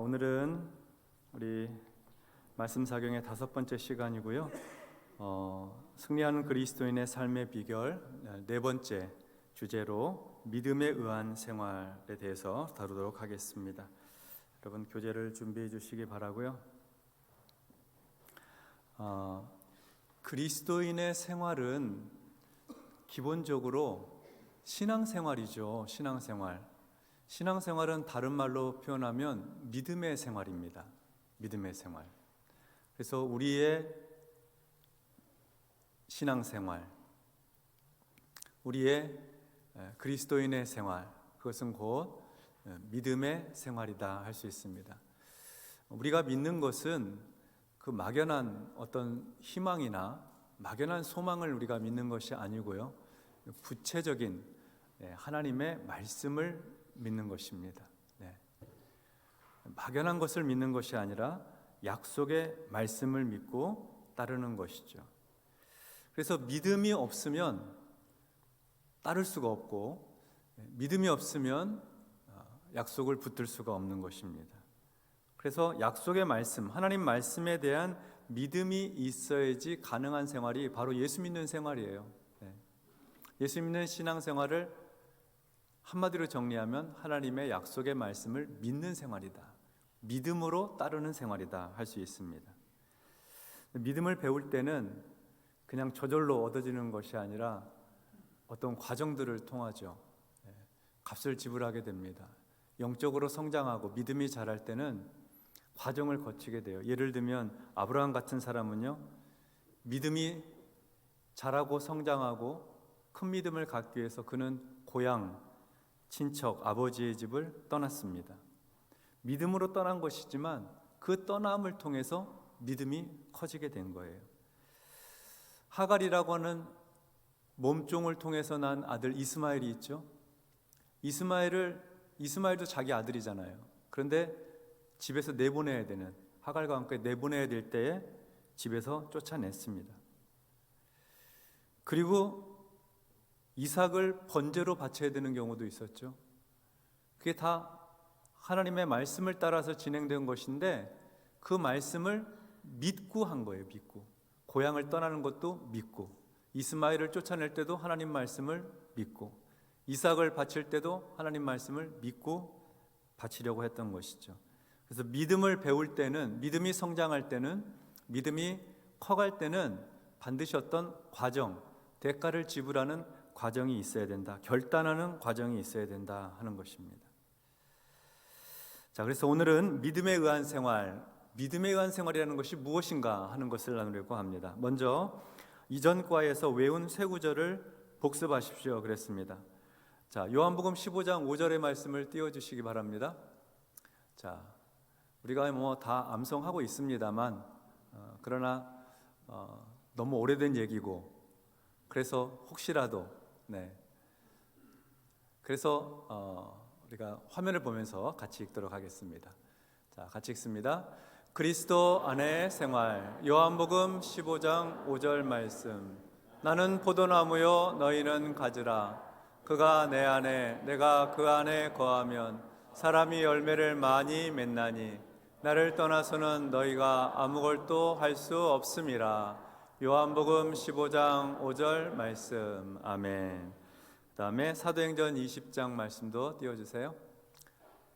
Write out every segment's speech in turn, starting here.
오늘은 우리 말씀 사경의 5번째 시간이고요. 승리하는 그리스도인의 삶의 비결 4번째 주제로 믿음에 의한 생활에 대해서 다루도록 하겠습니다. 여러분 교재를 준비해 주시기 바라고요. 그리스도인의 생활은 기본적으로 신앙생활이죠. 신앙생활은 다른 말로 표현하면 믿음의 생활입니다. 믿음의 생활. 그래서 우리의 신앙생활, 우리의 그리스도인의 생활, 그것은 곧 믿음의 생활이다 할 수 있습니다. 우리가 믿는 것은 그 막연한 어떤 희망이나 막연한 소망을 우리가 믿는 것이 아니고요, 구체적인 하나님의 말씀을 믿는 것입니다. 막연한 것을 믿는 것이 아니라 약속의 말씀을 믿고 따르는 것이죠. 그래서 믿음이 없으면 따를 수가 없고, 믿음이 없으면 약속을 붙들 수가 없는 것입니다. 그래서 약속의 말씀, 하나님 말씀에 대한 믿음이 있어야지 가능한 생활이 바로 예수 믿는 생활이에요. 예수 믿는 신앙생활을 한마디로 정리하면 하나님의 약속의 말씀을 믿는 생활이다, 믿음으로 따르는 생활이다 할 수 있습니다. 믿음을 배울 때는 그냥 저절로 얻어지는 것이 아니라 어떤 과정들을 통하죠. 값을 지불하게 됩니다. 영적으로 성장하고 믿음이 자랄 때는 과정을 거치게 돼요. 예를 들면 아브라함 같은 사람은요, 믿음이 자라고 성장하고 큰 믿음을 갖기 위해서 그는 고향, 친척, 아버지의 집을 떠났습니다. 믿음으로 떠난 것이지만 그 떠남을 통해서 믿음이 커지게 된 거예요. 하갈이라고 하는 몸종을 통해서 난 아들 이스마엘이 있죠. 이스마엘도 자기 아들이잖아요. 그런데 집에서 내보내야 되는, 하갈과 함께 내보내야 될 때에 집에서 쫓아냈습니다. 그리고 이삭을 번제로 바쳐야 되는 경우도 있었죠. 그게 다 하나님의 말씀을 따라서 진행된 것인데 그 말씀을 믿고 한 거예요. 믿고. 고향을 떠나는 것도 믿고, 이스마엘을 쫓아낼 때도 하나님 말씀을 믿고, 이삭을 바칠 때도 하나님 말씀을 믿고 바치려고 했던 것이죠. 그래서 믿음을 배울 때는, 믿음이 성장할 때는, 믿음이 커갈 때는 반드시 어떤 과정, 대가를 지불하는 과정이 있어야 된다, 결단하는 과정이 있어야 된다 하는 것입니다. 자, 그래서 오늘은 믿음에 의한 생활이라는 것이 무엇인가 하는 것을 나누려고 합니다. 먼저 이전 과에서 외운 세 구절을 복습하십시오 그랬습니다. 자, 요한복음 15장 5절의 말씀을 띄워주시기 바랍니다. 자, 우리가 다 암송하고 있습니다만 그러나 너무 오래된 얘기고, 그래서 혹시라도 그래서 우리가 화면을 보면서 같이 읽도록 하겠습니다. 자, 같이 읽습니다. 그리스도 안의 생활. 요한복음 15장 5절 말씀. 나는 포도나무요 너희는 가지라. 그가 내 안에 내가 그 안에 거하면 사람이 열매를 많이 맺나니 나를 떠나서는 너희가 아무것도 할 수 없음이라. 요한복음 15장 5절 말씀. 아멘. 그 다음에 사도행전 20장 말씀도 띄워주세요.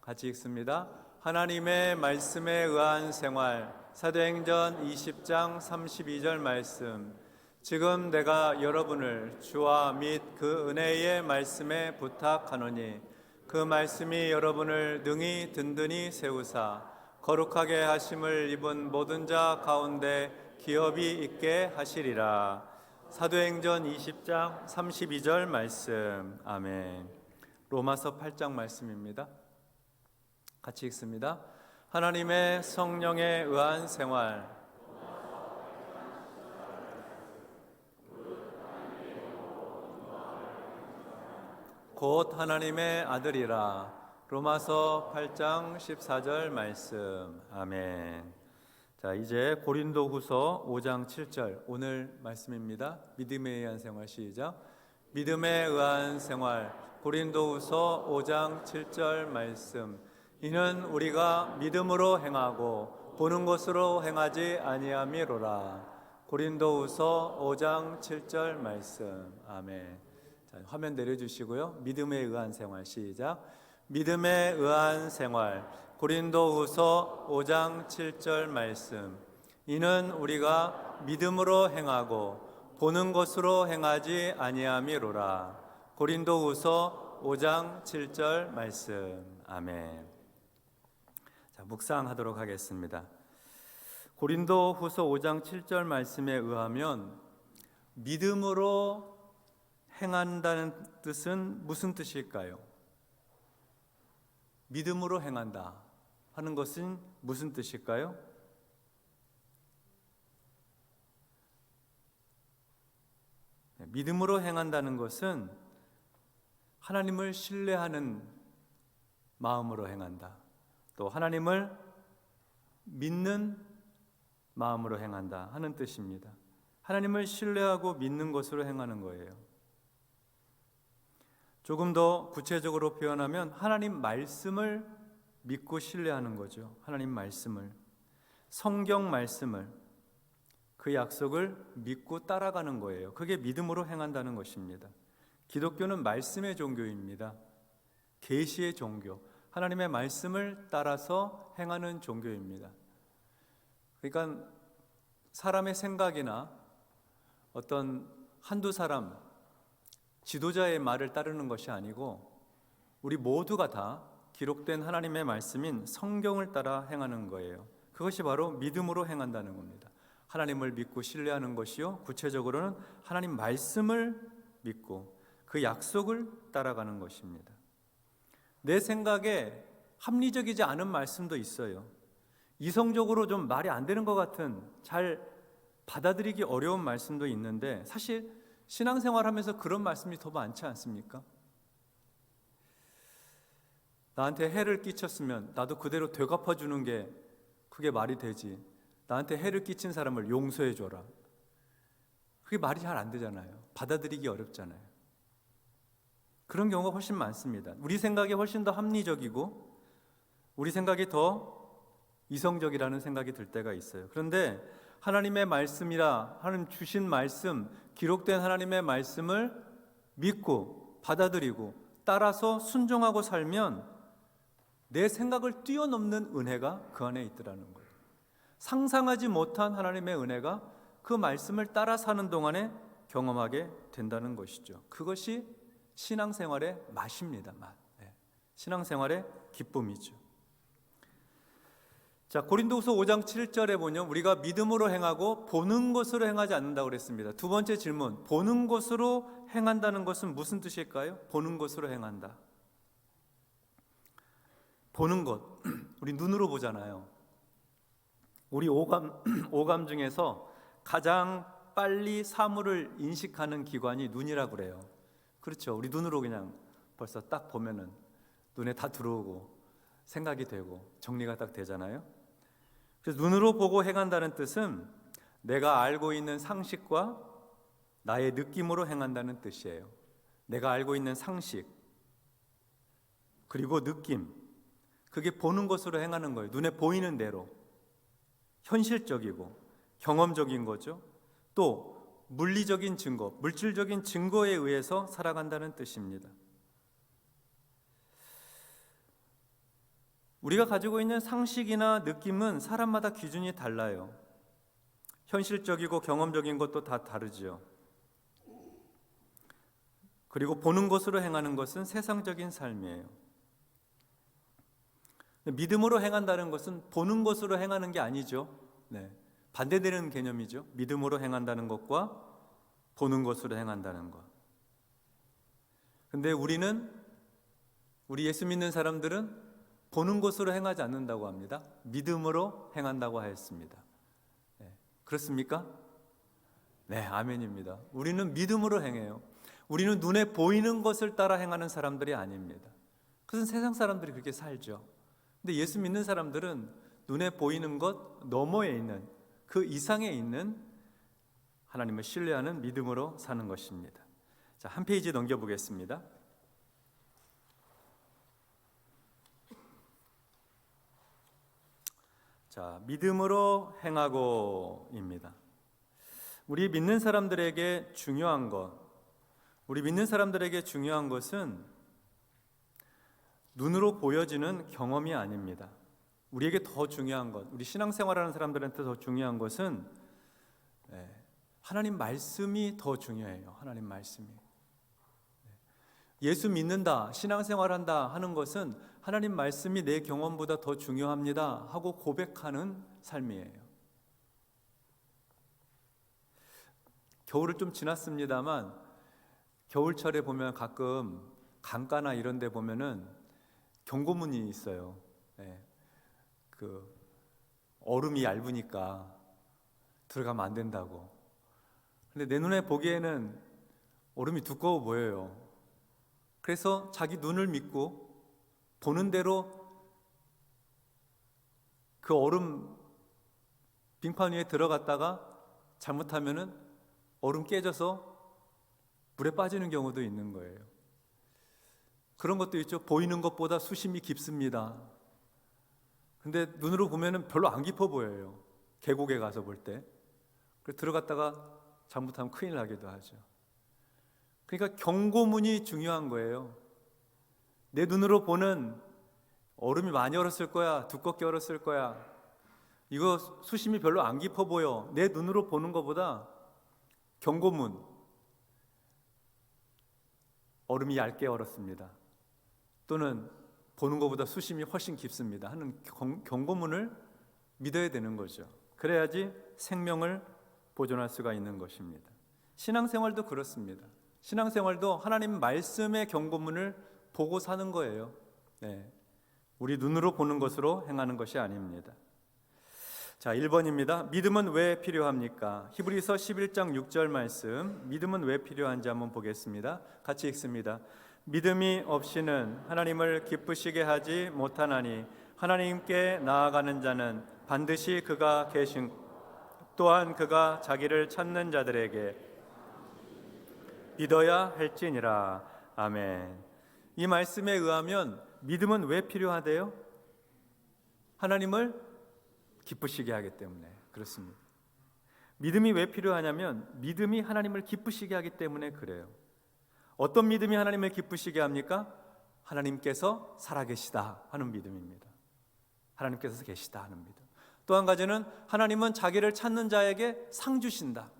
같이 읽습니다. 하나님의 말씀에 의한 생활. 사도행전 20장 32절 말씀. 지금 내가 여러분을 주와 및 그 은혜의 말씀에 부탁하노니 그 말씀이 여러분을 능히 든든히 세우사 거룩하게 하심을 입은 모든 자 가운데 기업이 있게 하시리라. 사도행전 20장 32절 말씀. 아멘. 로마서 8장 말씀입니다. 같이 읽습니다. 하나님의 성령에 의한 생활. 곧 하나님의 아들이라. 로마서 8장 14절 말씀. 아멘. 자, 이제 고린도후서 5장 7절 오늘 말씀입니다. 믿음에 의한 생활 시작. 믿음에 의한 생활. 고린도후서 5장 7절 말씀. 이는 우리가 믿음으로 행하고 보는 것으로 행하지 아니함이로라. 고린도후서 5장 7절 말씀. 아멘. 자, 화면 내려주시고요. 믿음에 의한 생활 시작. 믿음에 의한 생활. 고린도후서 5장 7절 말씀. 이는 우리가 믿음으로 행하고 보는 것으로 행하지 아니함이로라. 고린도후서 5장 7절 말씀. 아멘. 자, 묵상하도록 하겠습니다. 고린도후서 5장 7절 말씀에 의하면 믿음으로 행한다는 뜻은 무슨 뜻일까요? 믿음으로 행한다 하는 것은 무슨 뜻일까요? 믿음으로 행한다는 것은 하나님을 신뢰하는 마음으로 행한다. 또 하나님을 믿는 마음으로 행한다 하는 뜻입니다. 하나님을 신뢰하고 믿는 것으로 행하는 거예요. 조금 더 구체적으로 표현하면 하나님 말씀을 믿고 신뢰하는 거죠. 하나님 말씀을, 성경 말씀을, 그 약속을 믿고 따라가는 거예요. 그게 믿음으로 행한다는 것입니다. 기독교는 말씀의 종교입니다. 계시의 종교, 하나님의 말씀을 따라서 행하는 종교입니다. 그러니까 사람의 생각이나 어떤 한두 사람, 지도자의 말을 따르는 것이 아니고 우리 모두가 다 기록된 하나님의 말씀인 성경을 따라 행하는 거예요. 그것이 바로 믿음으로 행한다는 겁니다. 하나님을 믿고 신뢰하는 것이요, 구체적으로는 하나님 말씀을 믿고 그 약속을 따라가는 것입니다. 내 생각에 합리적이지 않은 말씀도 있어요. 이성적으로 좀 말이 안 되는 것 같은, 잘 받아들이기 어려운 말씀도 있는데 사실 신앙생활하면서 그런 말씀이 더 많지 않습니까? 나한테 해를 끼쳤으면 나도 그대로 되갚아주는 게 그게 말이 되지. 나한테 해를 끼친 사람을 용서해줘라. 그게 말이 잘 안 되잖아요. 받아들이기 어렵잖아요. 그런 경우가 훨씬 많습니다. 우리 생각이 훨씬 더 합리적이고 우리 생각이 더 이성적이라는 생각이 들 때가 있어요. 그런데 하나님의 말씀이라, 하나님 주신 말씀, 기록된 하나님의 말씀을 믿고 받아들이고 따라서 순종하고 살면 내 생각을 뛰어넘는 은혜가 그 안에 있더라는 거예요. 상상하지 못한 하나님의 은혜가 그 말씀을 따라 사는 동안에 경험하게 된다는 것이죠. 그것이 신앙생활의 맛입니다. 맛. 네. 신앙생활의 기쁨이죠. 자, 고린도후서 5장 7절에 보면 우리가 믿음으로 행하고 보는 것으로 행하지 않는다고 그랬습니다. 두 번째 질문, 보는 것으로 행한다는 것은 무슨 뜻일까요? 보는 것으로 행한다. 보는 것, 우리 눈으로 보잖아요. 우리 오감 중에서 가장 빨리 사물을 인식하는 기관이 눈이라고 그래요. 그렇죠. 우리 눈으로 그냥 벌써 딱 보면은 눈에 다 들어오고 생각이 되고 정리가 딱 되잖아요. 그래서 눈으로 보고 행한다는 뜻은 내가 알고 있는 상식과 나의 느낌으로 행한다는 뜻이에요. 내가 알고 있는 상식 그리고 느낌, 그게 보는 것으로 행하는 거예요. 눈에 보이는 대로 현실적이고 경험적인 거죠. 또 물리적인 증거, 물질적인 증거에 의해서 살아간다는 뜻입니다. 우리가 가지고 있는 상식이나 느낌은 사람마다 기준이 달라요. 현실적이고 경험적인 것도 다 다르죠. 그리고 보는 것으로 행하는 것은 세상적인 삶이에요. 믿음으로 행한다는 것은 보는 것으로 행하는 게 아니죠. 네. 반대되는 개념이죠. 믿음으로 행한다는 것과 보는 것으로 행한다는 것. 근데 우리 예수 믿는 사람들은 보는 것으로 행하지 않는다고 합니다. 믿음으로 행한다고 하였습니다. 네. 그렇습니까? 네, 아멘입니다. 우리는 믿음으로 행해요. 우리는 눈에 보이는 것을 따라 행하는 사람들이 아닙니다. 그것은 세상 사람들이 그렇게 살죠. 근데 예수 믿는 사람들은 눈에 보이는 것 너머에 있는, 그 이상에 있는 하나님을 신뢰하는 믿음으로 사는 것입니다. 자, 한 페이지 넘겨보겠습니다. 자, 믿음으로 행하고입니다. 우리 믿는 사람들에게 중요한 것은 눈으로 보여지는 경험이 아닙니다. 우리에게 더 중요한 것, 우리 신앙생활하는 사람들한테 더 중요한 것은 하나님 말씀이 더 중요해요. 하나님 말씀이. 예수 믿는다, 신앙생활한다 하는 것은 하나님 말씀이 내 경험보다 더 중요합니다 하고 고백하는 삶이에요. 겨울을 좀 지났습니다만 겨울철에 보면 가끔 강가나 이런 데 보면은 경고문이 있어요. 그 얼음이 얇으니까 들어가면 안 된다고. 근데 내 눈에 보기에는 얼음이 두꺼워 보여요. 그래서 자기 눈을 믿고 보는 대로 그 얼음 빙판 위에 들어갔다가 잘못하면은 얼음 깨져서 물에 빠지는 경우도 있는 거예요. 그런 것도 있죠. 보이는 것보다 수심이 깊습니다. 근데 눈으로 보면은 별로 안 깊어 보여요. 계곡에 가서 볼 때. 그래서 들어갔다가 잘못하면 큰일 나기도 하죠. 그러니까 경고문이 중요한 거예요. 내 눈으로 보는 얼음이 많이 얼었을 거야, 두껍게 얼었을 거야, 이거 수심이 별로 안 깊어 보여. 내 눈으로 보는 것보다 경고문, 얼음이 얇게 얼었습니다, 또는 보는 것보다 수심이 훨씬 깊습니다 하는 경고문을 믿어야 되는 거죠. 그래야지 생명을 보존할 수가 있는 것입니다. 신앙생활도 그렇습니다. 신앙생활도 하나님 말씀의 경고문을 보고 사는 거예요. 우리 눈으로 보는 것으로 행하는 것이 아닙니다. 자, 1번입니다. 믿음은 왜 필요합니까? 히브리서 11장 6절 말씀, 믿음은 왜 필요한지 한번 보겠습니다. 같이 읽습니다. 믿음이 없이는 하나님을 기쁘시게 하지 못하나니 하나님께 나아가는 자는 반드시 그가 계신, 또한 그가 자기를 찾는 자들에게 믿어야 할지니라. 아멘. 이 말씀에 의하면 믿음은 왜 필요하대요? 하나님을 기쁘시게 하기 때문에 그렇습니다. 믿음이 왜 필요하냐면 믿음이 하나님을 기쁘시게 하기 때문에 그래요. 어떤 믿음이 하나님을 기쁘시게 합니까? 하나님께서 살아계시다 하는 믿음입니다. 하나님께서 계시다 하는 믿음. 또 한 가지는 하나님은 자기를 찾는 자에게 상 주신다.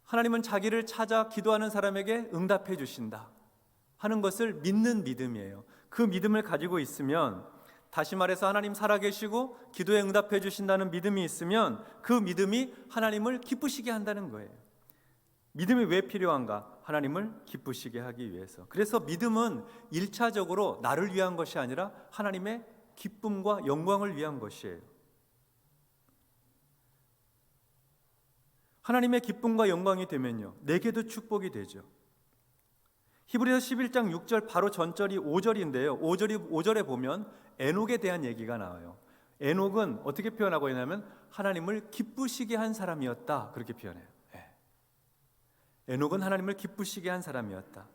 하나님은 자기를 찾아 기도하는 사람에게 응답해 주신다 하는 것을 믿는 믿음이에요. 그 믿음을 가지고 있으면, 다시 말해서 하나님 살아계시고 기도에 응답해 주신다는 믿음이 있으면 그 믿음이 하나님을 기쁘시게 한다는 거예요. 믿음이 왜 필요한가? 하나님을 기쁘시게 하기 위해서. 그래서 믿음은 1차적으로 나를 위한 것이 아니라 하나님의 기쁨과 영광을 위한 것이에요. 하나님의 기쁨과 영광이 되면요, 내게도 축복이 되죠. 히브리서 11장 6절 바로 전절이 5절인데요. 5절에 보면 에녹에 대한 얘기가 나와요. 에녹은 어떻게 표현하고 있냐면 하나님을 기쁘시게 한 사람이었다, 그렇게 표현해요. 에녹은 하나님을 기쁘시게 한 사람이었다.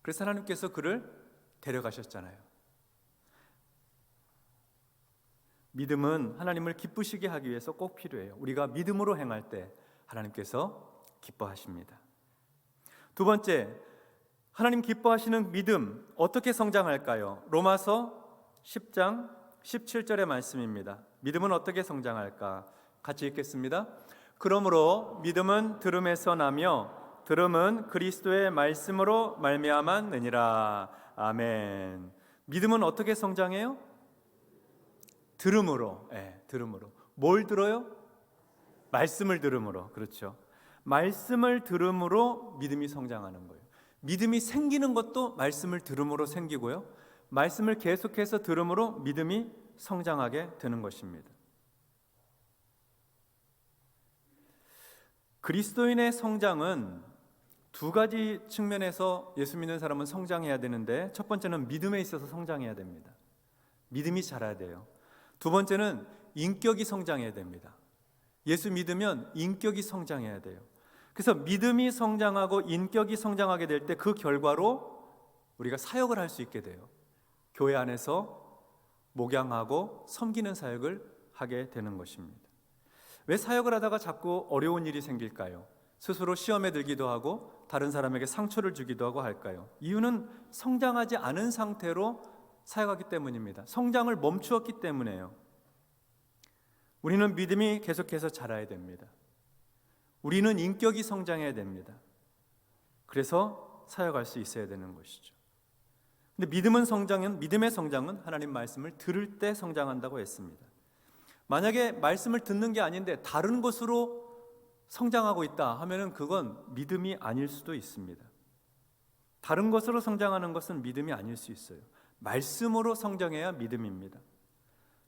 그래서 하나님께서 그를 데려가셨잖아요. 믿음은 하나님을 기쁘시게 하기 위해서 꼭 필요해요. 우리가 믿음으로 행할 때 하나님께서 기뻐하십니다. 두 번째, 하나님 기뻐하시는 믿음 어떻게 성장할까요? 로마서 10장 17절의 말씀입니다. 믿음은 어떻게 성장할까? 같이 읽겠습니다. 그러므로 믿음은 들음에서 나며 들음은 그리스도의 말씀으로 말미암았느니라. 아멘. 믿음은 어떻게 성장해요? 들음으로. 들음으로. 뭘 들어요? 말씀을 들음으로. 그렇죠. 말씀을 들음으로 믿음이 성장하는 거예요. 믿음이 생기는 것도 말씀을 들음으로 생기고요, 말씀을 계속해서 들음으로 믿음이 성장하게 되는 것입니다. 그리스도인의 성장은 두 가지 측면에서 예수 믿는 사람은 성장해야 되는데, 첫 번째는 믿음에 있어서 성장해야 됩니다. 믿음이 자라야 돼요. 두 번째는 인격이 성장해야 됩니다. 예수 믿으면 인격이 성장해야 돼요. 그래서 믿음이 성장하고 인격이 성장하게 될 때 그 결과로 우리가 사역을 할 수 있게 돼요. 교회 안에서 목양하고 섬기는 사역을 하게 되는 것입니다. 왜 사역을 하다가 자꾸 어려운 일이 생길까요? 스스로 시험에 들기도 하고 다른 사람에게 상처를 주기도 하고 할까요? 이유는 성장하지 않은 상태로 사역하기 때문입니다. 성장을 멈추었기 때문에요. 우리는 믿음이 계속해서 자라야 됩니다. 우리는 인격이 성장해야 됩니다. 그래서 사역할 수 있어야 되는 것이죠. 근데 믿음의 성장은 하나님 말씀을 들을 때 성장한다고 했습니다. 만약에 말씀을 듣는 게 아닌데 다른 것으로 성장하고 있다 하면은 그건 믿음이 아닐 수도 있습니다. 다른 것으로 성장하는 것은 믿음이 아닐 수 있어요. 말씀으로 성장해야 믿음입니다.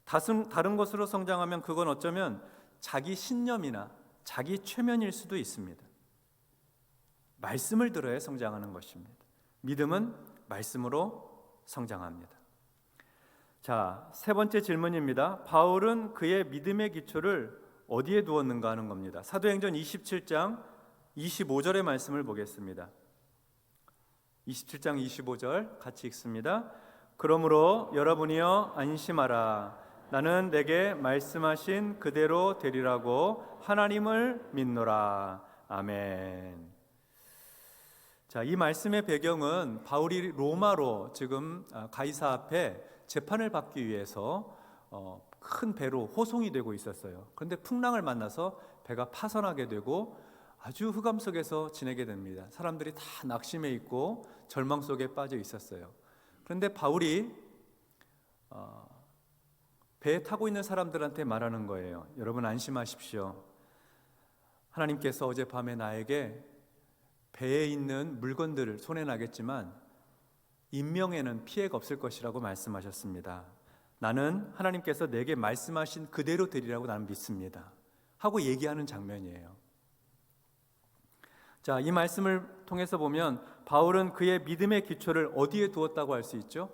다른 것으로 성장하면 그건 어쩌면 자기 신념이나 자기 최면일 수도 있습니다. 말씀을 들어야 성장하는 것입니다. 믿음은 말씀으로 성장합니다. 자, 세 번째 질문입니다. 바울은 그의 믿음의 기초를 어디에 두었는가 하는 겁니다. 사도행전 27장 25절의 말씀을 보겠습니다. 27장 25절 같이 읽습니다. 그러므로 여러분이여 안심하라. 나는 내게 말씀하신 그대로 되리라고 하나님을 믿노라. 아멘. 자, 이 말씀의 배경은 바울이 로마로 지금 가이사 앞에 재판을 받기 위해서 큰 배로 호송이 되고 있었어요. 그런데 풍랑을 만나서 배가 파선하게 되고 아주 흑암 속에서 지내게 됩니다. 사람들이 다 낙심해 있고 절망 속에 빠져 있었어요. 그런데 바울이 배에 타고 있는 사람들한테 말하는 거예요. 여러분 안심하십시오. 하나님께서 어젯밤에 나에게 배에 있는 물건들을 손에 나겠지만 인명에는 피해가 없을 것이라고 말씀하셨습니다. 나는 하나님께서 내게 말씀하신 그대로 되리라고 나는 믿습니다. 하고 얘기하는 장면이에요. 자, 이 말씀을 통해서 보면 바울은 그의 믿음의 기초를 어디에 두었다고 할 수 있죠?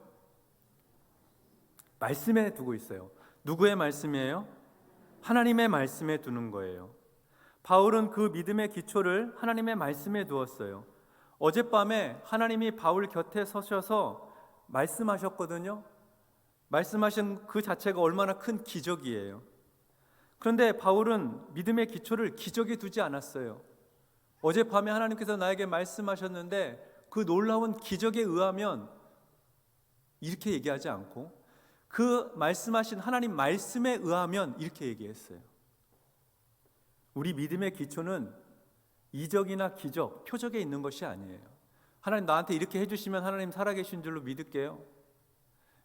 말씀에 두고 있어요. 누구의 말씀이에요? 하나님의 말씀에 두는 거예요. 바울은 그 믿음의 기초를 하나님의 말씀에 두었어요. 어젯밤에 하나님이 바울 곁에 서셔서 말씀하셨거든요. 말씀하신 그 자체가 얼마나 큰 기적이에요. 그런데 바울은 믿음의 기초를 기적에 두지 않았어요. 어젯밤에 하나님께서 나에게 말씀하셨는데 그 놀라운 기적에 의하면 이렇게 얘기하지 않고 그 말씀하신 하나님 말씀에 의하면 이렇게 얘기했어요. 우리 믿음의 기초는 이적이나 기적, 표적에 있는 것이 아니에요. 하나님 나한테 이렇게 해주시면 하나님 살아계신 줄로 믿을게요.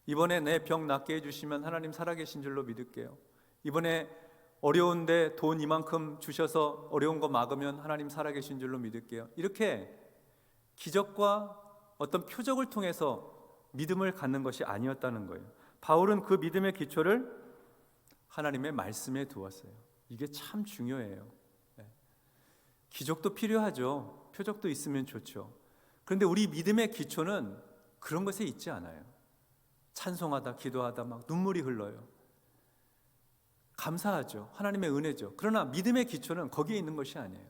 이번에 내 병 낫게 해주시면 하나님 살아계신 줄로 믿을게요. 이번에 어려운데 돈 이만큼 주셔서 어려운 거 막으면 하나님 살아계신 줄로 믿을게요. 이렇게 기적과 어떤 표적을 통해서 믿음을 갖는 것이 아니었다는 거예요. 바울은 그 믿음의 기초를 하나님의 말씀에 두었어요. 이게 참 중요해요. 기적도 필요하죠. 표적도 있으면 좋죠. 그런데 우리 믿음의 기초는 그런 것에 있지 않아요. 찬송하다, 기도하다 막 눈물이 흘러요. 감사하죠. 하나님의 은혜죠. 그러나 믿음의 기초는 거기에 있는 것이 아니에요.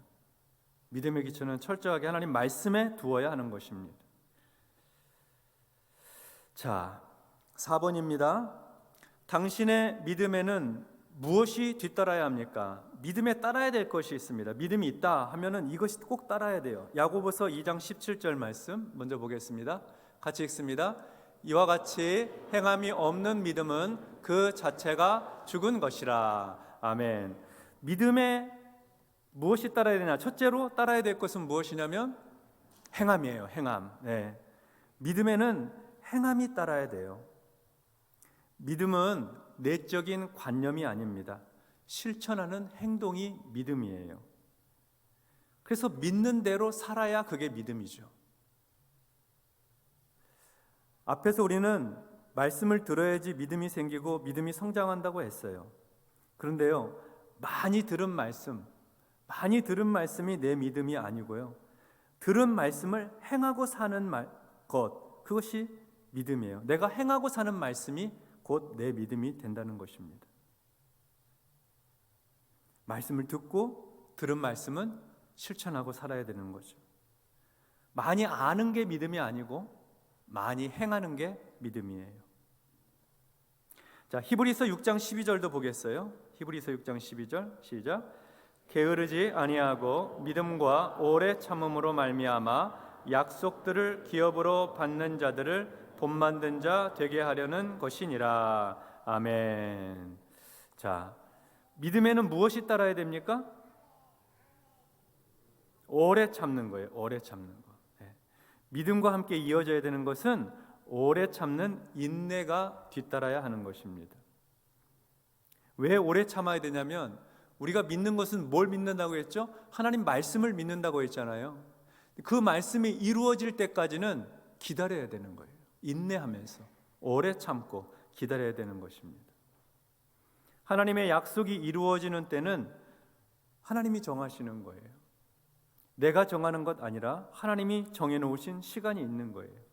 믿음의 기초는 철저하게 하나님 말씀에 두어야 하는 것입니다. 자, 4번입니다. 당신의 믿음에는 무엇이 뒤따라야 합니까? 믿음에 따라야 될 것이 있습니다. 믿음이 있다 하면은 이것이 꼭 따라야 돼요. 야고보서 2장 17절 말씀 먼저 보겠습니다. 같이 읽습니다. 이와 같이 행함이 없는 믿음은 그 자체가 죽은 것이라. 아멘. 믿음에 무엇이 따라야 되냐? 첫째로 따라야 될 것은 무엇이냐면 행함이에요. 행함. 네. 믿음에는 행함이 따라야 돼요. 믿음은 내적인 관념이 아닙니다. 실천하는 행동이 믿음이에요. 그래서 믿는 대로 살아야 그게 믿음이죠. 앞에서 우리는 말씀을 들어야지 믿음이 생기고 믿음이 성장한다고 했어요. 그런데요, 많이 들은 말씀이 내 믿음이 아니고요. 들은 말씀을 행하고 사는 것, 그것이 믿음이에요. 내가 행하고 사는 말씀이 곧 내 믿음이 된다는 것입니다. 말씀을 듣고 들은 말씀은 실천하고 살아야 되는 거죠. 많이 아는 게 믿음이 아니고 많이 행하는 게 믿음이에요. 자, 히브리서 6장 12절도 보겠어요. 히브리서 6장 12절 시작. 게으르지 아니하고 믿음과 오래 참음으로 말미암아 약속들을 기업으로 받는 자들을 돈 만든 자 되게 하려는 것이니라. 아멘. 자, 믿음에는 무엇이 따라야 됩니까? 오래 참는 거예요. 오래 참는 거. 믿음과 함께 이어져야 되는 것은 오래 참는 인내가 뒤따라야 하는 것입니다. 왜 오래 참아야 되냐면 우리가 믿는 것은 뭘 믿는다고 했죠? 하나님 말씀을 믿는다고 했잖아요. 그 말씀이 이루어질 때까지는 기다려야 되는 거예요. 인내하면서 오래 참고 기다려야 되는 것입니다. 하나님의 약속이 이루어지는 때는 하나님이 정하시는 거예요. 내가 정하는 것 아니라 하나님이 정해놓으신 시간이 있는 거예요.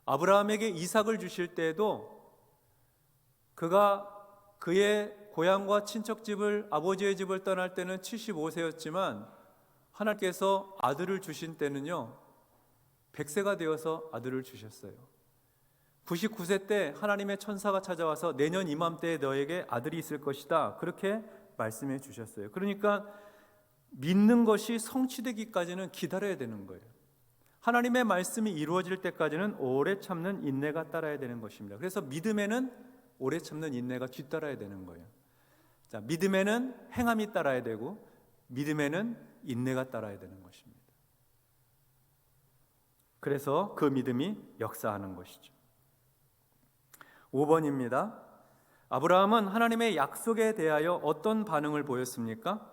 아브라함에게 이삭을 주실 때에도 그가 그의 고향과 친척집을, 아버지의 집을 떠날 때는 75세였지만 하나님께서 아들을 주신 때는요 100세가 되어서 아들을 주셨어요. 99세 때 하나님의 천사가 찾아와서 내년 이맘때에 너에게 아들이 있을 것이다, 그렇게 말씀해 주셨어요. 그러니까 믿는 것이 성취되기까지는 기다려야 되는 거예요. 하나님의 말씀이 이루어질 때까지는 오래 참는 인내가 따라야 되는 것입니다. 그래서 믿음에는 오래 참는 인내가 뒤따라야 되는 거예요. 자, 믿음에는 행함이 따라야 되고 믿음에는 인내가 따라야 되는 것입니다. 그래서 그 믿음이 역사하는 것이죠. 5번입니다. 아브라함은 하나님의 약속에 대하여 어떤 반응을 보였습니까?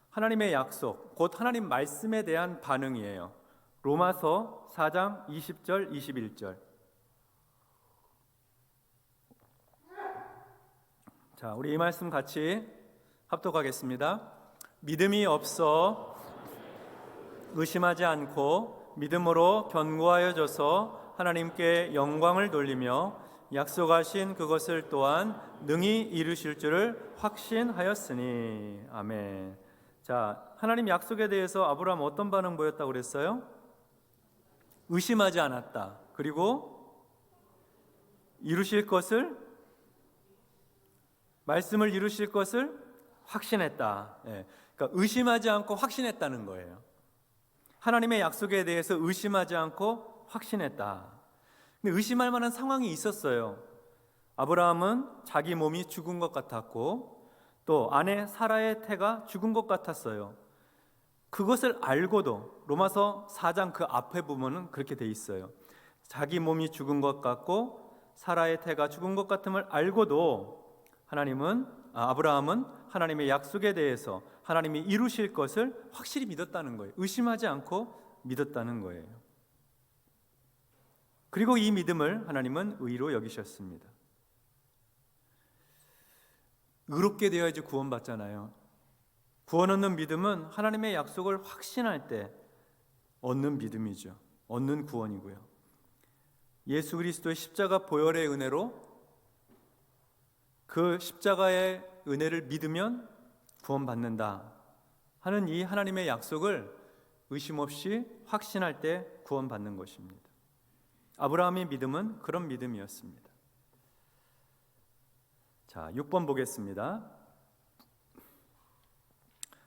하나님의 약속, 곧 하나님 말씀에 대한 반응이에요. 로마서 4장 20절 21절. 자, 우리 이 말씀 같이 합독하겠습니다. 믿음이 없어 의심하지 않고 믿음으로 견고하여져서 하나님께 영광을 돌리며 약속하신 그것을 또한 능히 이루실 줄을 확신하였으니. 아멘. 자, 하나님 약속에 대해서 아브라함 어떤 반응 보였다고 그랬어요? 의심하지 않았다. 그리고 이루실 것을, 말씀을 이루실 것을 확신했다. 그러니까 의심하지 않고 확신했다는 거예요. 하나님의 약속에 대해서 의심하지 않고 확신했다. 근데 의심할 만한 상황이 있었어요. 아브라함은 자기 몸이 죽은 것 같았고 또 아내 사라의 태가 죽은 것 같았어요. 그것을 알고도 로마서 4장 그 앞에 보면은 그렇게 돼 있어요. 자기 몸이 죽은 것 같고 사라의 태가 죽은 것 같음을 알고도 아브라함은 하나님의 약속에 대해서 하나님이 이루실 것을 확실히 믿었다는 거예요. 의심하지 않고 믿었다는 거예요. 그리고 이 믿음을 하나님은 의로 여기셨습니다. 의롭게 되어야지 구원받잖아요. 구원 얻는 믿음은 하나님의 약속을 확신할 때 얻는 믿음이죠. 얻는 구원이고요. 예수 그리스도의 십자가 보혈의 은혜로 그 십자가의 은혜를 믿으면 구원받는다 하는 이 하나님의 약속을 의심 없이 확신할 때 구원받는 것입니다. 아브라함의 믿음은 그런 믿음이었습니다. 자, 6번 보겠습니다.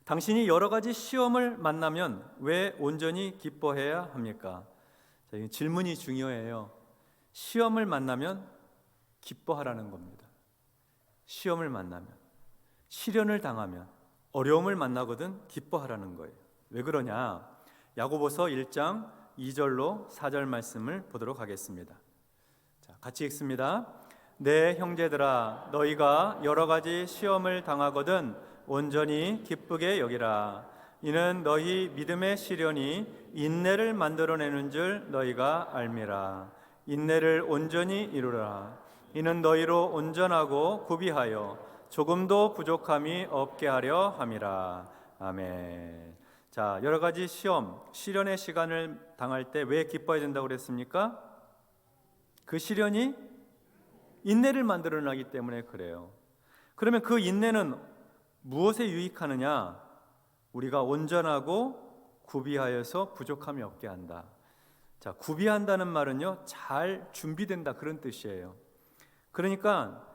당신이 여러 가지 시험을 만나면 왜 온전히 기뻐해야 합니까? 자, 이 질문이 중요해요. 시험을 만나면 기뻐하라는 겁니다. 시험을 만나면, 시련을 당하면, 어려움을 만나거든 기뻐하라는 거예요. 왜 그러냐? 야고보서 1장 2절로 4절 말씀을 보도록 하겠습니다. 자, 같이 읽습니다. 내 형제들아, 너희가 여러 가지 시험을 당하거든 온전히 기쁘게 여기라. 이는 너희 믿음의 시련이 인내를 만들어내는 줄 너희가 알미라. 인내를 온전히 이루라. 이는 너희로 온전하고 구비하여 조금도 부족함이 없게 하려 함이라. 아멘. 자, 여러 가지 시험, 시련의 시간을 당할 때 왜 기뻐해야 된다고 그랬습니까? 그 시련이 인내를 만들어내기 때문에 그래요. 그러면 그 인내는 무엇에 유익하느냐? 우리가 온전하고 구비하여서 부족함이 없게 한다. 자, 구비한다는 말은요, 잘 준비된다 그런 뜻이에요. 그러니까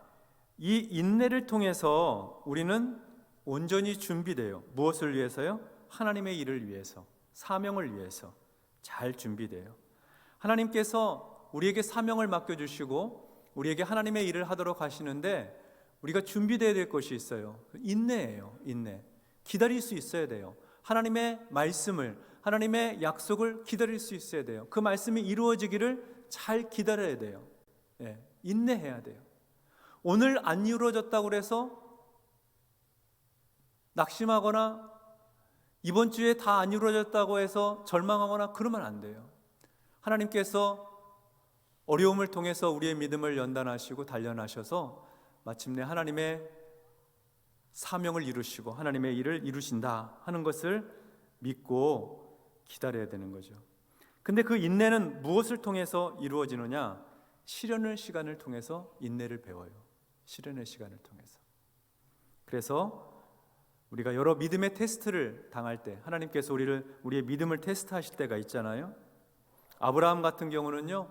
이 인내를 통해서 우리는 온전히 준비돼요. 무엇을 위해서요? 하나님의 일을 위해서, 사명을 위해서 잘 준비돼요. 하나님께서 우리에게 사명을 맡겨주시고 우리에게 하나님의 일을 하도록 하시는데 우리가 준비되어야 될 것이 있어요. 인내예요. 인내. 기다릴 수 있어야 돼요. 하나님의 말씀을, 하나님의 약속을 기다릴 수 있어야 돼요. 그 말씀이 이루어지기를 잘 기다려야 돼요. 인내해야 돼요. 오늘 안 이루어졌다고 해서 낙심하거나 이번 주에 다 안 이루어졌다고 해서 절망하거나 그러면 안 돼요. 하나님께서 어려움을 통해서 우리의 믿음을 연단하시고 단련하셔서 마침내 하나님의 사명을 이루시고 하나님의 일을 이루신다 하는 것을 믿고 기다려야 되는 거죠. 근데 그 인내는 무엇을 통해서 이루어지느냐? 시련의 시간을 통해서 인내를 배워요. 시련의 시간을 통해서. 그래서 우리가 여러 믿음의 테스트를 당할 때 하나님께서 우리의 믿음을 테스트하실 때가 있잖아요. 아브라함 같은 경우는요,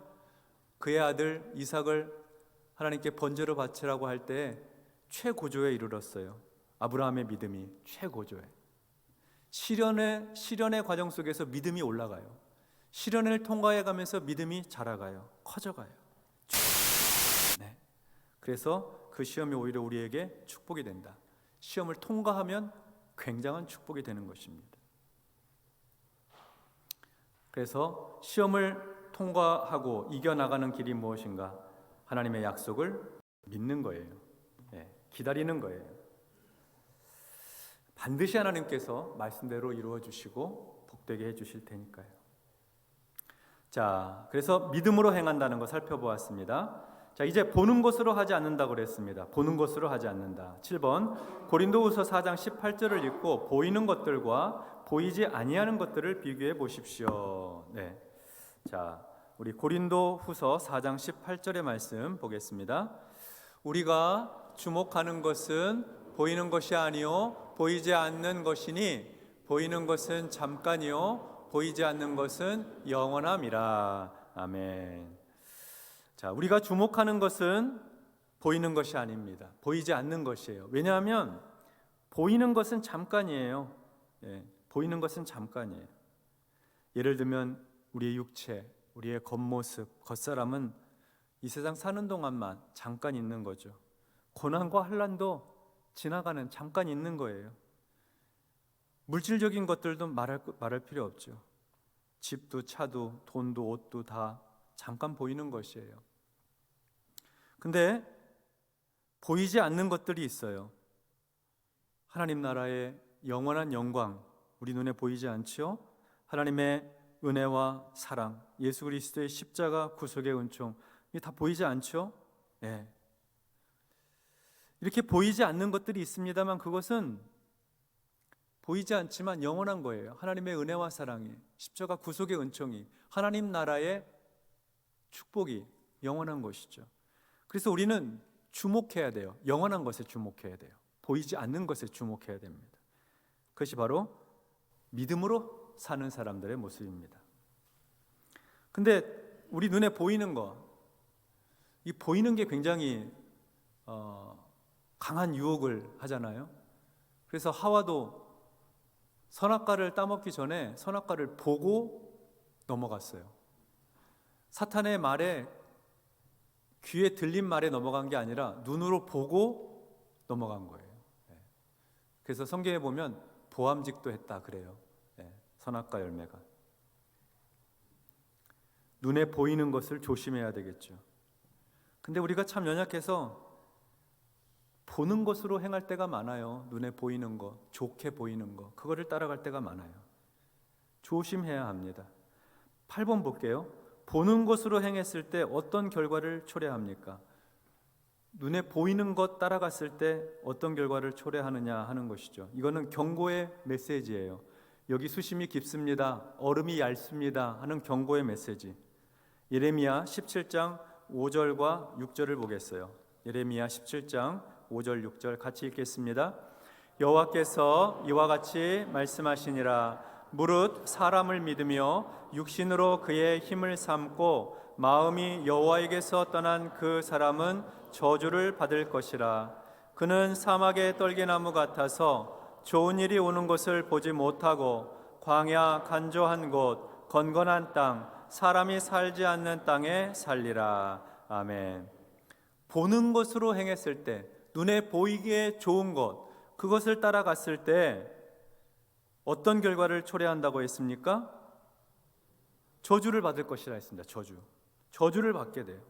그의 아들 이삭을 하나님께 번제로 바치라고 할 때 최고조에 이르렀어요. 아브라함의 믿음이 최고조에. 시련의 과정 속에서 믿음이 올라가요. 시련을 통과해 가면서 믿음이 자라가요. 커져가요. 네. 그래서 그 시험이 오히려 우리에게 축복이 된다. 시험을 통과하면 굉장한 축복이 되는 것입니다. 그래서 시험을 통과하고 이겨나가는 길이 무엇인가? 하나님의 약속을 믿는 거예요. 기다리는 거예요. 반드시 하나님께서 말씀대로 이루어 주시고 복되게 해 주실 테니까요. 자, 그래서 믿음으로 행한다는 거 살펴보았습니다. 자, 이제 보는 것으로 하지 않는다고 그랬습니다. 보는 것으로 하지 않는다. 7번 고린도후서 4장 18절을 읽고 보이는 것들과 보이지 아니하는 것들을 비교해 보십시오. 네. 자, 우리 고린도후서 4장 18절의 말씀 보겠습니다. 우리가 주목하는 것은 보이는 것이 아니요 보이지 않는 것이니 보이는 것은 잠깐이요 보이지 않는 것은 영원함이라. 아멘. 자, 우리가 주목하는 것은 보이는 것이 아닙니다. 보이지 않는 것이에요. 왜냐하면 보이는 것은 잠깐이에요. 보이는 것은 잠깐이에요. 예를 들면 우리의 육체, 우리의 겉모습, 겉사람은 이 세상 사는 동안만 잠깐 있는 거죠. 고난과 환난도 지나가는 잠깐 있는 거예요. 물질적인 것들도 말할 필요 없죠. 집도 차도 돈도 옷도 다 잠깐 보이는 것이에요. 근데 보이지 않는 것들이 있어요. 하나님 나라의 영원한 영광, 우리 눈에 보이지 않죠? 하나님의 은혜와 사랑, 예수 그리스도의 십자가 구속의 은총, 이게 다 보이지 않죠? 네. 이렇게 보이지 않는 것들이 있습니다만 그것은 보이지 않지만 영원한 거예요. 하나님의 은혜와 사랑이, 십자가 구속의 은총이, 하나님 나라의 축복이 영원한 것이죠. 그래서 우리는 주목해야 돼요. 영원한 것에 주목해야 돼요. 보이지 않는 것에 주목해야 됩니다. 그것이 바로 믿음으로 사는 사람들의 모습입니다. 근데 우리 눈에 보이는 거, 이 보이는 게 굉장히 강한 유혹을 하잖아요. 그래서 하와도 선악과를 따먹기 전에 선악과를 보고 넘어갔어요. 사탄의 말에, 귀에 들린 말에 넘어간 게 아니라 눈으로 보고 넘어간 거예요. 그래서 성경에 보면 보암직도 했다 그래요. 선악과 열매가. 눈에 보이는 것을 조심해야 되겠죠. 근데 우리가 참 연약해서 보는 것으로 행할 때가 많아요. 눈에 보이는 거, 좋게 보이는 거, 그거를 따라갈 때가 많아요. 조심해야 합니다. 8번 볼게요. 보는 것으로 행했을 때 어떤 결과를 초래합니까? 눈에 보이는 것 따라갔을 때 어떤 결과를 초래하느냐 하는 것이죠. 이거는 경고의 메시지예요. 여기 수심이 깊습니다, 얼음이 얇습니다 하는 경고의 메시지. 예레미야 17장 5절과 6절을 보겠어요. 예레미야 17장 5절 6절 같이 읽겠습니다. 여호와께서 이와 같이 말씀하시니라. 무릇 사람을 믿으며 육신으로 그의 힘을 삼고 마음이 여호와에게서 떠난 그 사람은 저주를 받을 것이라. 그는 사막의 떨기나무 같아서 좋은 일이 오는 것을 보지 못하고 광야 간조한 곳 건건한 땅 사람이 살지 않는 땅에 살리라. 아멘. 보는 것으로 행했을 때, 눈에 보이기에 좋은 것, 그것을 따라갔을 때 어떤 결과를 초래한다고 했습니까? 저주를 받을 것이라 했습니다. 저주를 받게 돼요.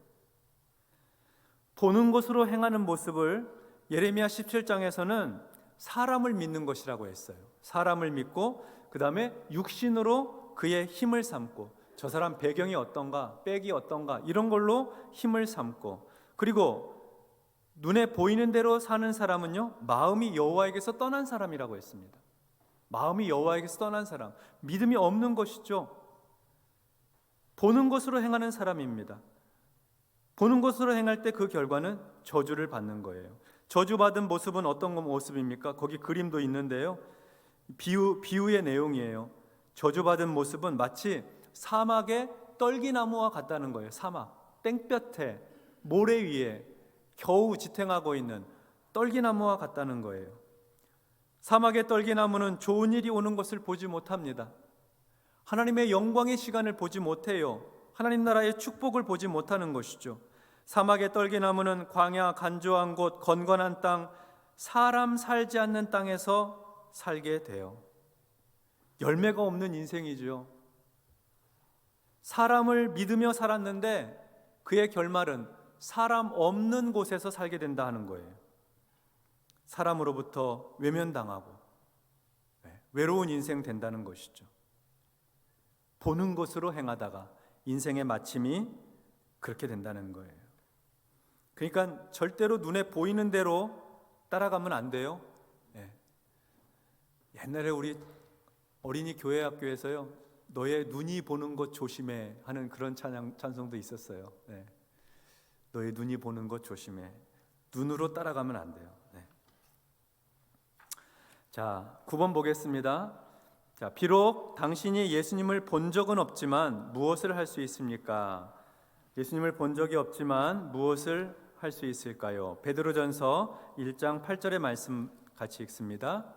보는 것으로 행하는 모습을 예레미야 17장에서는 사람을 믿는 것이라고 했어요. 사람을 믿고 그 다음에 육신으로 그의 힘을 삼고, 저 사람 배경이 어떤가, 백이 어떤가, 이런 걸로 힘을 삼고, 그리고 눈에 보이는 대로 사는 사람은요, 마음이 여호와에게서 떠난 사람이라고 했습니다. 마음이 여호와에게서 떠난 사람, 믿음이 없는 것이죠. 보는 것으로 행하는 사람입니다. 보는 것으로 행할 때 그 결과는 저주를 받는 거예요. 저주받은 모습은 어떤 모습입니까? 거기 그림도 있는데요. 비유의 내용이에요. 저주받은 모습은 마치 사막의 떨기나무와 같다는 거예요. 사막, 땡볕에, 모래 위에 겨우 지탱하고 있는 떨기나무와 같다는 거예요. 사막의 떨기나무는 좋은 일이 오는 것을 보지 못합니다. 하나님의 영광의 시간을 보지 못해요. 하나님 나라의 축복을 보지 못하는 것이죠. 사막의 떨기나무는 광야 간조한 곳 건건한 땅 사람 살지 않는 땅에서 살게 돼요. 열매가 없는 인생이죠. 사람을 믿으며 살았는데 그의 결말은 사람 없는 곳에서 살게 된다 하는 거예요. 사람으로부터 외면당하고 외로운 인생 된다는 것이죠. 보는 것으로 행하다가 인생의 마침이 그렇게 된다는 거예요. 그러니까 절대로 눈에 보이는 대로 따라가면 안 돼요. 옛날에 우리 어린이 교회 학교에서요, 너의 눈이 보는 것 조심해 하는 그런 찬송도 있었어요. 너의 눈이 보는 것 조심해. 눈으로 따라가면 안 돼요. 자, 9번 보겠습니다. 자, 비록 당신이 예수님을 본 적은 없지만 무엇을 할 수 있습니까? 예수님을 본 적이 없지만 무엇을 할 수 있을까요? 베드로전서 1장 8절의 말씀 같이 읽습니다.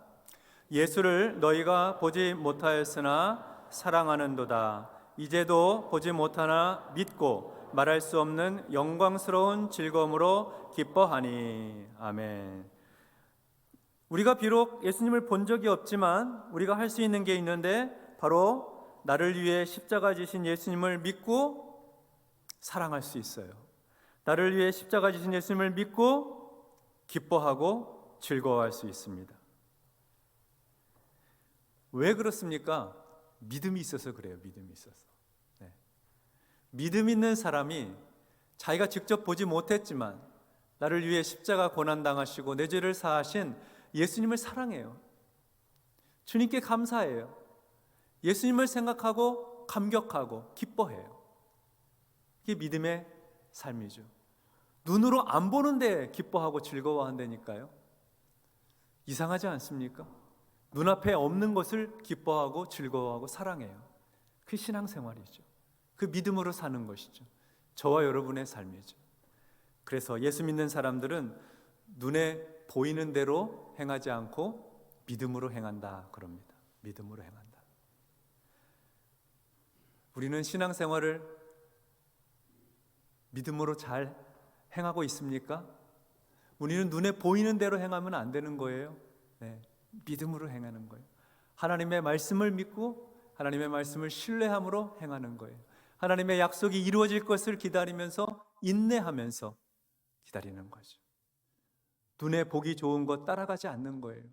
예수를 너희가 보지 못하였으나 사랑하는도다. 이제도 보지 못하나 믿고 말할 수 없는 영광스러운 즐거움으로 기뻐하니. 아멘. 우리가 비록 예수님을 본 적이 없지만 우리가 할 수 있는 게 있는데, 바로 나를 위해 십자가 지신 예수님을 믿고 사랑할 수 있어요. 나를 위해 십자가 지신 예수님을 믿고 기뻐하고 즐거워할 수 있습니다. 왜 그렇습니까? 믿음이 있어서 그래요. 믿음이 있어서. 믿음 있는 사람이 자기가 직접 보지 못했지만 나를 위해 십자가 고난당하시고 내 죄를 사하신 예수님을 사랑해요. 주님께 감사해요. 예수님을 생각하고 감격하고 기뻐해요. 이게 믿음의 삶이죠. 눈으로 안 보는데 기뻐하고 즐거워한다니까요. 이상하지 않습니까? 눈앞에 없는 것을 기뻐하고 즐거워하고 사랑해요. 그 신앙생활이죠. 그 믿음으로 사는 것이죠. 저와 여러분의 삶이죠. 그래서 예수 믿는 사람들은 눈에 보이는 대로 행하지 않고 믿음으로 행한다 그럽니다. 믿음으로 행한다. 우리는 신앙생활을 믿음으로 잘 행하고 있습니까? 우리는 눈에 보이는 대로 행하면 안 되는 거예요. 믿음으로 행하는 거예요. 하나님의 말씀을 믿고 하나님의 말씀을 신뢰함으로 행하는 거예요. 하나님의 약속이 이루어질 것을 기다리면서 인내하면서 기다리는 거죠. 눈에 보기 좋은 것 따라가지 않는 거예요.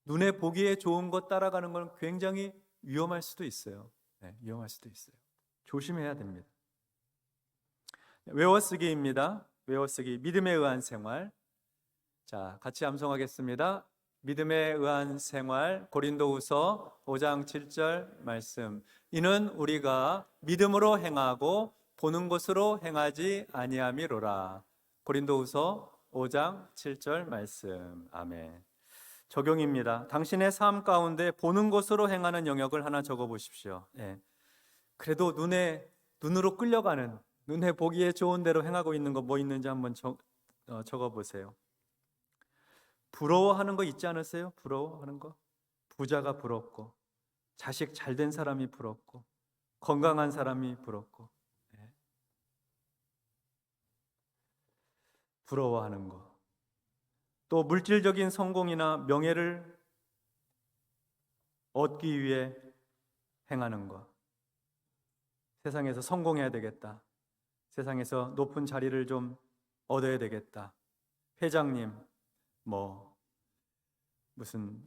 눈에 보기에 좋은 것 따라가는 건 굉장히 위험할 수도 있어요. 위험할 수도 있어요. 조심해야 됩니다. 외워쓰기입니다. 외워쓰기. 믿음에 의한 생활. 자, 같이 암송하겠습니다. 믿음에 의한 생활. 고린도후서 5장 7절 말씀. 이는 우리가 믿음으로 행하고 보는 것으로 행하지 아니함이로라. 고린도후서 5장 7절 말씀. 아멘. 적용입니다. 당신의 삶 가운데 보는 것으로 행하는 영역을 하나 적어 보십시오. 그래도 눈으로 끌려가는 눈에 보기에 좋은 대로 행하고 있는 거 뭐 있는지 한번 적어 보세요. 부러워하는 거 있지 않으세요? 부러워하는 거. 부자가 부럽고, 자식 잘된 사람이 부럽고, 건강한 사람이 부럽고, 네. 부러워하는 거. 또 물질적인 성공이나 명예를 얻기 위해 행하는 것. 세상에서 성공해야 되겠다. 세상에서 높은 자리를 좀 얻어야 되겠다. 회장님, 무슨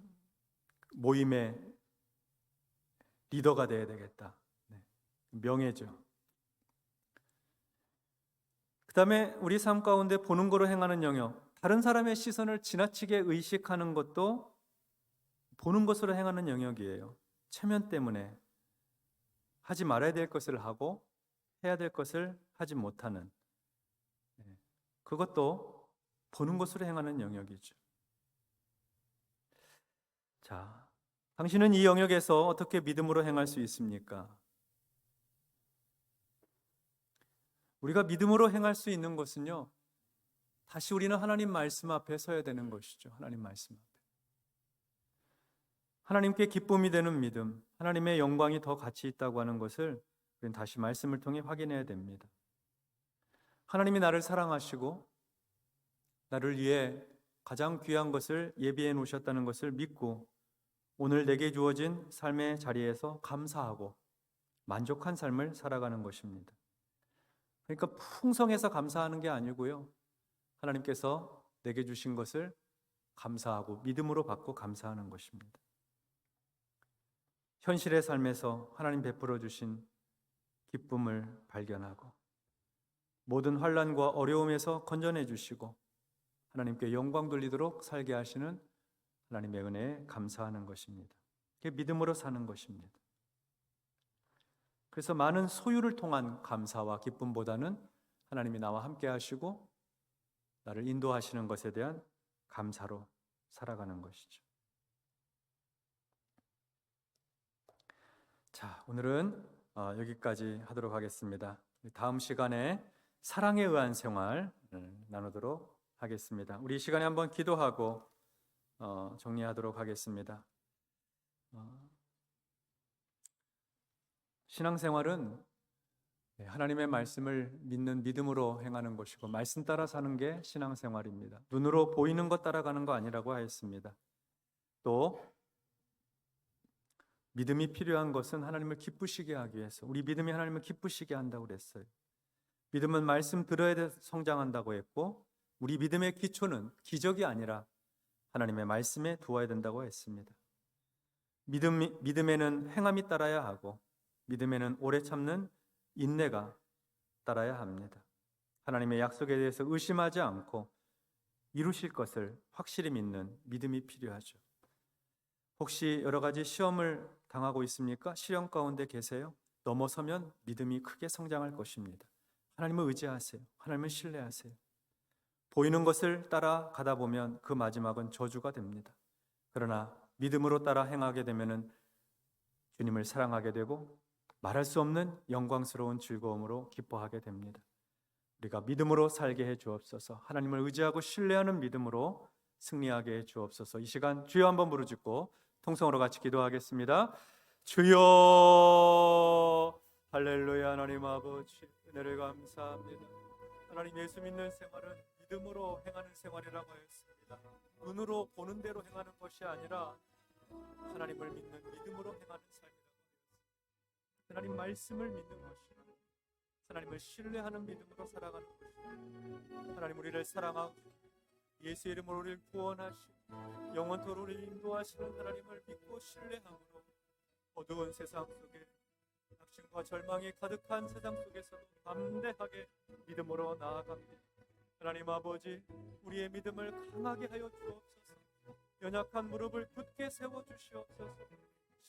모임의 리더가 돼야 되겠다. 네. 명예죠. 그 다음에 우리 삶 가운데 보는 거로 행하는 영역, 다른 사람의 시선을 지나치게 의식하는 것도 보는 것으로 행하는 영역이에요. 체면 때문에 하지 말아야 될 것을 하고 해야 될 것을 하지 못하는, 그것도 보는 것으로 행하는 영역이죠. 자, 당신은 이 영역에서 어떻게 믿음으로 행할 수 있습니까? 우리가 믿음으로 행할 수 있는 것은요, 다시 우리는 하나님 말씀 앞에 서야 되는 것이죠. 하나님 말씀 앞에. 하나님께 기쁨이 되는 믿음, 하나님의 영광이 더 가치 있다고 하는 것을 우리는 다시 말씀을 통해 확인해야 됩니다. 하나님이 나를 사랑하시고 나를 위해 가장 귀한 것을 예비해 놓으셨다는 것을 믿고 오늘 내게 주어진 삶의 자리에서 감사하고 만족한 삶을 살아가는 것입니다. 그러니까 풍성해서 감사하는 게 아니고요, 하나님께서 내게 주신 것을 감사하고 믿음으로 받고 감사하는 것입니다. 현실의 삶에서 하나님 베풀어 주신 기쁨을 발견하고 모든 환난과 어려움에서 건져내 주시고 하나님께 영광 돌리도록 살게 하시는 하나님의 은혜에 감사하는 것입니다. 그게 믿음으로 사는 것입니다. 그래서 많은 소유를 통한 감사와 기쁨보다는 하나님이 나와 함께 하시고 나를 인도하시는 것에 대한 감사로 살아가는 것이죠. 자, 오늘은 여기까지 하도록 하겠습니다. 다음 시간에 사랑에 의한 생활 나누도록 하겠습니다. 우리 이 시간에 한번 기도하고 정리하도록 하겠습니다. 신앙생활은 하나님의 말씀을 믿는 믿음으로 행하는 것이고 말씀 따라 사는 게 신앙생활입니다. 눈으로 보이는 것 따라가는 거 아니라고 하였습니다. 또 믿음이 필요한 것은 하나님을 기쁘시게 하기 위해서, 우리 믿음이 하나님을 기쁘시게 한다고 그랬어요. 믿음은 말씀 들어야 돼 성장한다고 했고 우리 믿음의 기초는 기적이 아니라 하나님의 말씀에 두어야 된다고 했습니다. 믿음에는 행함이 따라야 하고 믿음에는 오래 참는 인내가 따라야 합니다. 하나님의 약속에 대해서 의심하지 않고 이루실 것을 확실히 믿는 믿음이 필요하죠. 혹시 여러 가지 시험을 당하고 있습니까? 시험 가운데 계세요? 넘어서면 믿음이 크게 성장할 것입니다. 하나님을 의지하세요. 하나님을 신뢰하세요. 보이는 것을 따라가다 보면 그 마지막은 저주가 됩니다. 그러나 믿음으로 따라 행하게 되면 주님을 사랑하게 되고 말할 수 없는 영광스러운 즐거움으로 기뻐하게 됩니다. 우리가 믿음으로 살게 해 주옵소서. 하나님을 의지하고 신뢰하는 믿음으로 승리하게 해 주옵소서. 이 시간 주여 한번 부르짖고 통성으로 같이 기도하겠습니다. 주여, 할렐루야. 하나님 아버지 은혜를 감사합니다. 하나님, 예수 믿는 생활은 믿음으로 행하는 생활이라고 했습니다. 눈으로 보는 대로 행하는 것이 아니라 하나님을 믿는 믿음으로 행하는 삶이라고 했습니다. 하나님 말씀을 믿는 것입니다. 하나님을 신뢰하는 믿음으로 살아가는 것입니다. 하나님, 우리를 사랑하고 예수 이름으로 우리를 구원하시고 영원토록 우리를 인도하시는 하나님을 믿고 신뢰함으로 어두운 세상 속에 낙심과 절망이 가득한 세상 속에서도 담대하게 믿음으로 나아갑니다. 하나님 아버지, 우리의 믿음을 강하게 하여 주옵소서. 연약한 무릎을 굳게 세워주시옵소서.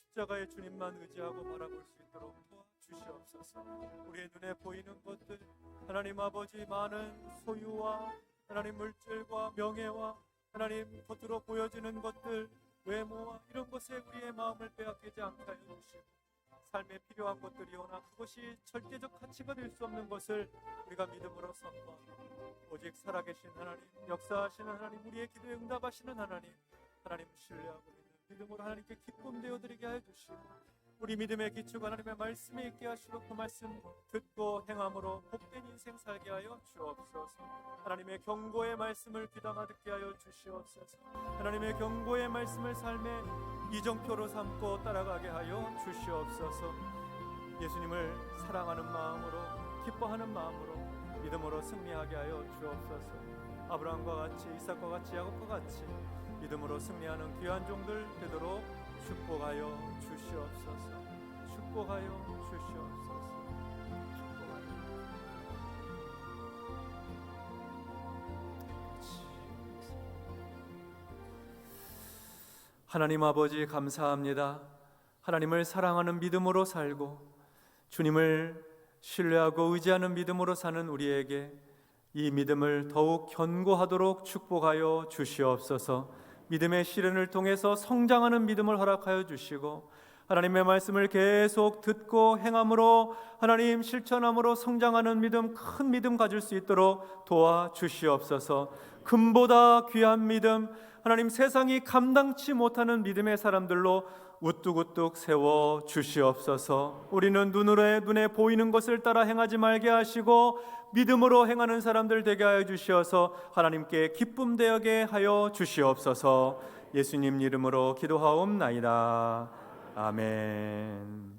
십자가의 주님만 의지하고 바라볼 수 있도록 도와주시옵소서. 우리의 눈에 보이는 것들, 하나님 아버지, 많은 소유와 하나님 물질과 명예와 하나님 겉으로 보여지는 것들, 외모와 이런 것에 우리의 마음을 빼앗기지 않게 하여 주시고 삶에 필요한 것들이오나 그것이 절대적 가치가 될 수 없는 것을 우리가 믿음으로 선포하고 오직 살아계신 하나님, 역사하시는 하나님, 우리의 기도에 응답하시는 하나님, 하나님 신뢰하고 믿음으로 하나님께 기쁨 되어드리게 하여 주시고 우리 믿음의 기초가 하나님의 말씀에 있게 하시고 그 말씀 듣고 행함으로 복된 인생 살게 하여 주옵소서. 하나님의 경고의 말씀을 귀담아 듣게 하여 주시옵소서. 하나님의 경고의 말씀을 삶의 이정표로 삼고 따라가게 하여 주시옵소서. 예수님을 사랑하는 마음으로, 기뻐하는 마음으로, 믿음으로 승리하게 하여 주옵소서. 아브라함과 같이, 이삭과 같이, 야곱과 같이 믿음으로 승리하는 귀한 종들 되도록 축복하여 주시옵소서. 축복하여 주시옵소서. 축복하여. 하나님 아버지 감사합니다. 하나님을 사랑하는 믿음으로 살고 주님을 신뢰하고 의지하는 믿음으로 사는 우리에게 이 믿음을 더욱 견고하도록 축복하여 주시옵소서. 믿음의 시련을 통해서 성장하는 믿음을 허락하여 주시고 하나님의 말씀을 계속 듣고 행함으로 하나님 실천함으로 성장하는 믿음, 큰 믿음 가질 수 있도록 도와주시옵소서. 금보다 귀한 믿음, 하나님 세상이 감당치 못하는 믿음의 사람들로 우뚝우뚝 세워 주시옵소서. 우리는 눈에 보이는 것을 따라 행하지 말게 하시고 믿음으로 행하는 사람들 되게 하여 주시어서 하나님께 기쁨 되게 하여 주시옵소서. 예수님 이름으로 기도하옵나이다. 아멘.